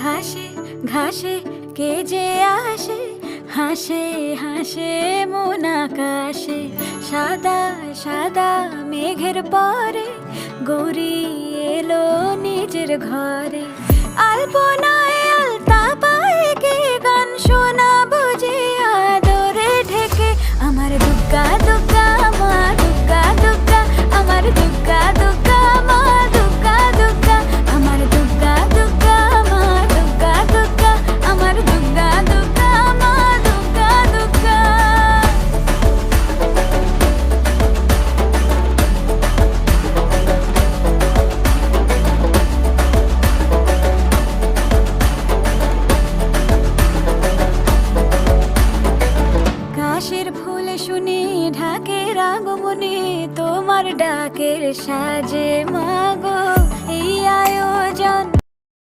ঘাসে ঘাসে কে যে আসে, হাসে হাসে মন আকাশে। সাদা সাদা মেঘের পরে গৌরী এলো নিজের ঘরে। আলপনায় আলতা পায়ে কে গান শোনাবো যে আদরে ঢেকে। আমার দুগ্গা দুগ্গা মা দুগ্গা দুগ্গা, আমার দুগ্গা দুগ্গা মা দুগ্গা দুগ্গা, আমার দুগ্গা দুগ্গা মা দুগ্গা দুগ্গা, আমার দুগ্গা দুগ্গা মা দুগ্গা দুগ্গা। কাশের ফুল শুনি ঢাকের আগমনে, তোমার ডাকের সাজে